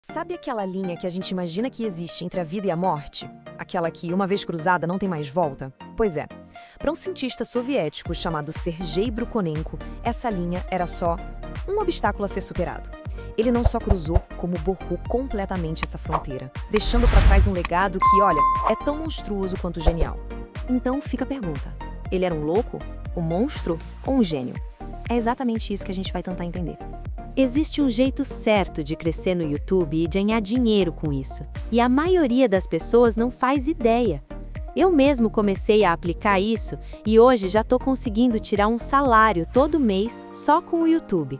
Sabe aquela linha que a gente imagina que existe entre a vida e a morte? Aquela que, uma vez cruzada, não tem mais volta? Pois é. Para um cientista soviético chamado Sergei Brukhonenko, essa linha era só um obstáculo a ser superado. Ele não só cruzou, como borrou completamente essa fronteira, deixando para trás um legado que, olha, é tão monstruoso quanto genial. Então fica a pergunta: ele era um louco, um monstro ou um gênio? É exatamente isso que a gente vai tentar entender. Existe um jeito certo de crescer no YouTube e ganhar dinheiro com isso, e a maioria das pessoas não faz ideia. Eu mesmo comecei a aplicar isso e hoje já estou conseguindo tirar um salário todo mês só com o YouTube.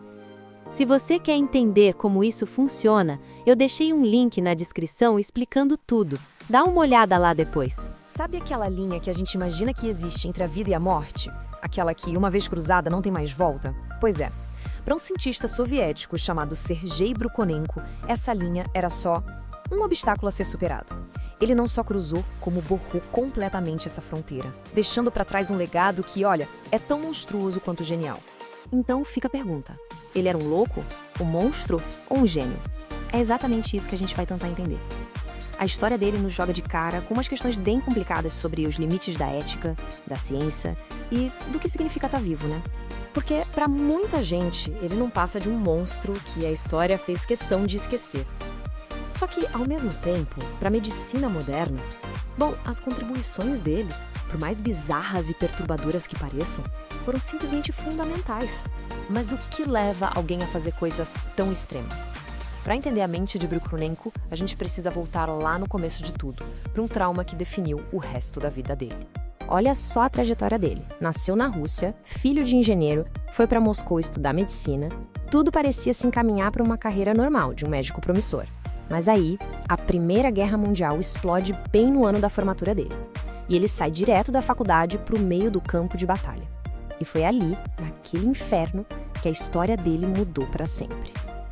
Se você quer entender como isso funciona, eu deixei um link na descrição explicando tudo. Dá uma olhada lá depois. Sabe aquela linha que a gente imagina que existe entre a vida e a morte? Aquela que, uma vez cruzada, não tem mais volta? Pois é. Para um cientista soviético chamado Sergei Brukhonenko, essa linha era só um obstáculo a ser superado. Ele não só cruzou, como borrou completamente essa fronteira, deixando para trás um legado que, olha, é tão monstruoso quanto genial. Então fica a pergunta: ele era um louco, um monstro ou um gênio? É exatamente isso que a gente vai tentar entender. A história dele nos joga de cara com umas questões bem complicadas sobre os limites da ética, da ciência e do que significa estar vivo, né? Porque, para muita gente, ele não passa de um monstro que a história fez questão de esquecer. Só que, ao mesmo tempo, para a medicina moderna, bom, as contribuições dele, por mais bizarras e perturbadoras que pareçam, foram simplesmente fundamentais. Mas o que leva alguém a fazer coisas tão extremas? Para entender a mente de Brukhonenko, a gente precisa voltar lá no começo de tudo, para um trauma que definiu o resto da vida dele. Olha só a trajetória dele. Nasceu na Rússia, filho de engenheiro, foi para Moscou estudar medicina. Tudo parecia se encaminhar para uma carreira normal, de um médico promissor. Mas aí, a Primeira Guerra Mundial explode bem no ano da formatura dele. E ele sai direto da faculdade para o meio do campo de batalha. E foi ali, naquele inferno, que a história dele mudou para sempre.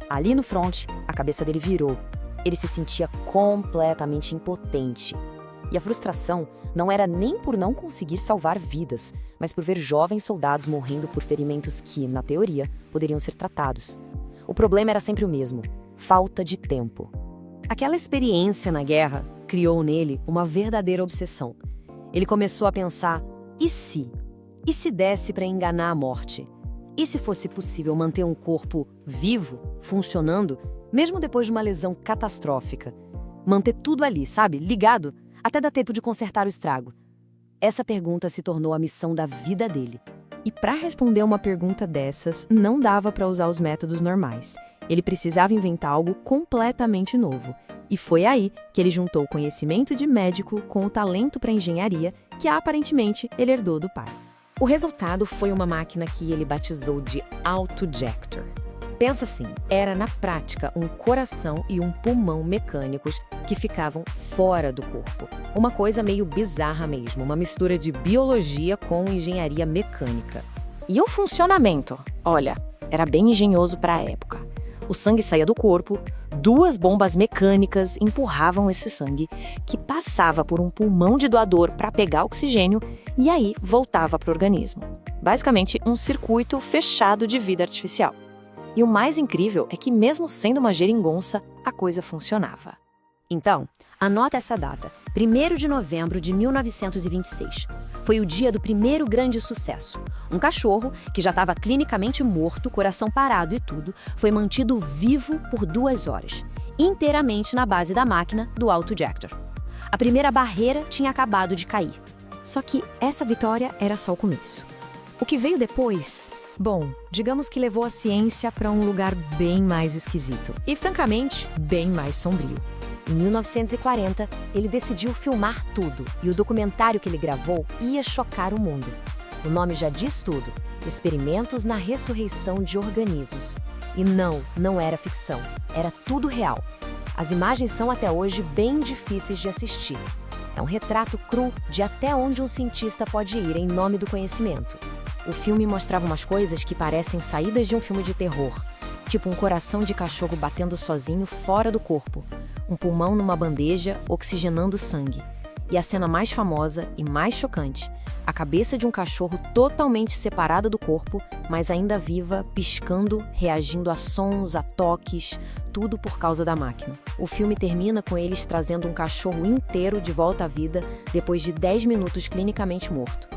Ali no fronte, a cabeça dele virou. Ele se sentia completamente impotente. E a frustração não era nem por não conseguir salvar vidas, mas por ver jovens soldados morrendo por ferimentos que, na teoria, poderiam ser tratados. O problema era sempre o mesmo: falta de tempo. Aquela experiência na guerra criou nele uma verdadeira obsessão. Ele começou a pensar: e se? E se desse para enganar a morte? E se fosse possível manter um corpo vivo, funcionando, mesmo depois de uma lesão catastrófica? Manter tudo ali, sabe? Ligado, até dar tempo de consertar o estrago. Essa pergunta se tornou a missão da vida dele. E para responder uma pergunta dessas, não dava para usar os métodos normais. Ele precisava inventar algo completamente novo. E foi aí que ele juntou o conhecimento de médico com o talento para engenharia que aparentemente ele herdou do pai. O resultado foi uma máquina que ele batizou de Autojector. Pensa assim, era na prática um coração e um pulmão mecânicos que ficavam fora do corpo. Uma coisa meio bizarra mesmo, uma mistura de biologia com engenharia mecânica. E o funcionamento? Olha, era bem engenhoso para a época. O sangue saía do corpo, duas bombas mecânicas empurravam esse sangue, que passava por um pulmão de doador para pegar oxigênio e aí voltava para o organismo. Basicamente, um circuito fechado de vida artificial. E o mais incrível é que, mesmo sendo uma geringonça, a coisa funcionava. Então, anota essa data, 1º de novembro de 1926. Foi o dia do primeiro grande sucesso. Um cachorro, que já estava clinicamente morto, coração parado e tudo, foi mantido vivo por 2 horas, inteiramente na base da máquina do Autojector. A primeira barreira tinha acabado de cair. Só que essa vitória era só o começo. O que veio depois? Bom, digamos que levou a ciência para um lugar bem mais esquisito e, francamente, bem mais sombrio. Em 1940, ele decidiu filmar tudo e o documentário que ele gravou ia chocar o mundo. O nome já diz tudo: Experimentos na Ressurreição de Organismos. E não era ficção, era tudo real. As imagens são até hoje bem difíceis de assistir. É um retrato cru de até onde um cientista pode ir em nome do conhecimento. O filme mostrava umas coisas que parecem saídas de um filme de terror, tipo um coração de cachorro batendo sozinho fora do corpo, um pulmão numa bandeja oxigenando sangue. E a cena mais famosa e mais chocante, A cabeça de um cachorro totalmente separada do corpo, mas ainda viva, piscando, reagindo a sons, a toques, tudo por causa da máquina. O filme termina com eles trazendo um cachorro inteiro de volta à vida depois de 10 minutos clinicamente morto.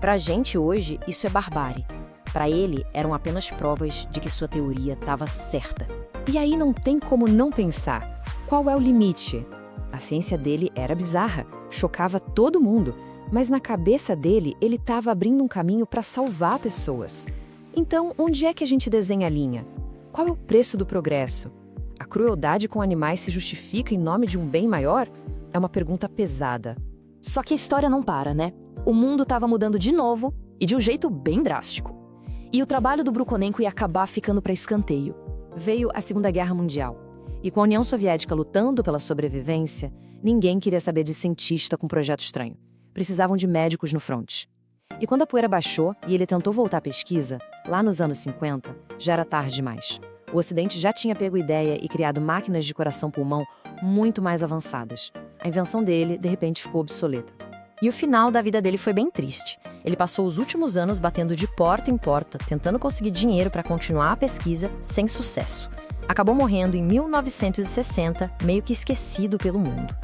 Pra gente hoje, isso é barbárie. Pra ele, eram apenas provas de que sua teoria estava certa. E aí não tem como não pensar. Qual é o limite? A ciência dele era bizarra, chocava todo mundo. Mas na cabeça dele, ele estava abrindo um caminho para salvar pessoas. Então, onde é que a gente desenha a linha? Qual é o preço do progresso? A crueldade com animais se justifica em nome de um bem maior? É uma pergunta pesada. Só que a história não para, né? O mundo estava mudando de novo e de um jeito bem drástico. E o trabalho do Brukhonenko ia acabar ficando para escanteio. Veio a Segunda Guerra Mundial. E com a União Soviética lutando pela sobrevivência, ninguém queria saber de cientista com projeto estranho. Precisavam de médicos no fronte. E quando a poeira baixou e ele tentou voltar à pesquisa, lá nos anos 50, já era tarde demais. O Ocidente já tinha pego ideia e criado máquinas de coração-pulmão muito mais avançadas. A invenção dele, de repente, ficou obsoleta. E o final da vida dele foi bem triste. Ele passou os últimos anos batendo de porta em porta, tentando conseguir dinheiro para continuar a pesquisa, sem sucesso. Acabou morrendo em 1960, meio que esquecido pelo mundo.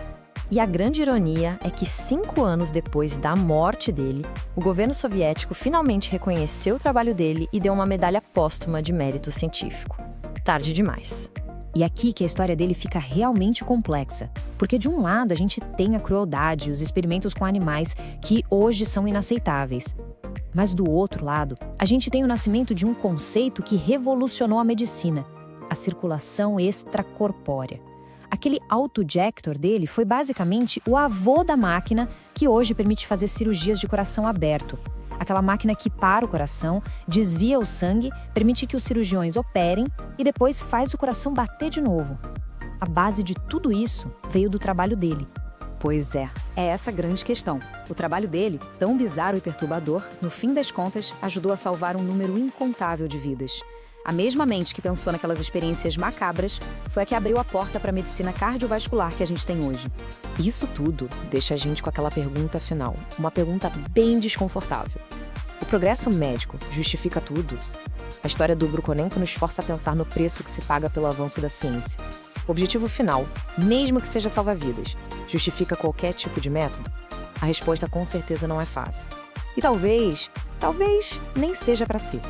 E a grande ironia é que 5 anos depois da morte dele, o governo soviético finalmente reconheceu o trabalho dele e deu uma medalha póstuma de mérito científico. Tarde demais. E aqui que a história dele fica realmente complexa, porque de um lado a gente tem a crueldade e os experimentos com animais que hoje são inaceitáveis. Mas do outro lado, a gente tem o nascimento de um conceito que revolucionou a medicina, a circulação extracorpórea. Aquele autojector dele foi basicamente o avô da máquina que hoje permite fazer cirurgias de coração aberto. Aquela máquina que para o coração, desvia o sangue, permite que os cirurgiões operem e depois faz o coração bater de novo. A base de tudo isso veio do trabalho dele. Pois é essa a grande questão. O trabalho dele, tão bizarro e perturbador, no fim das contas, ajudou a salvar um número incontável de vidas. A mesma mente que pensou naquelas experiências macabras foi a que abriu a porta para a medicina cardiovascular que a gente tem hoje. Isso tudo deixa a gente com aquela pergunta final, uma pergunta bem desconfortável. O progresso médico justifica tudo? A história do Brukhonenko nos força a pensar no preço que se paga pelo avanço da ciência. O objetivo final, mesmo que seja salvar vidas, justifica qualquer tipo de método? A resposta com certeza não é fácil. E talvez nem seja para ser.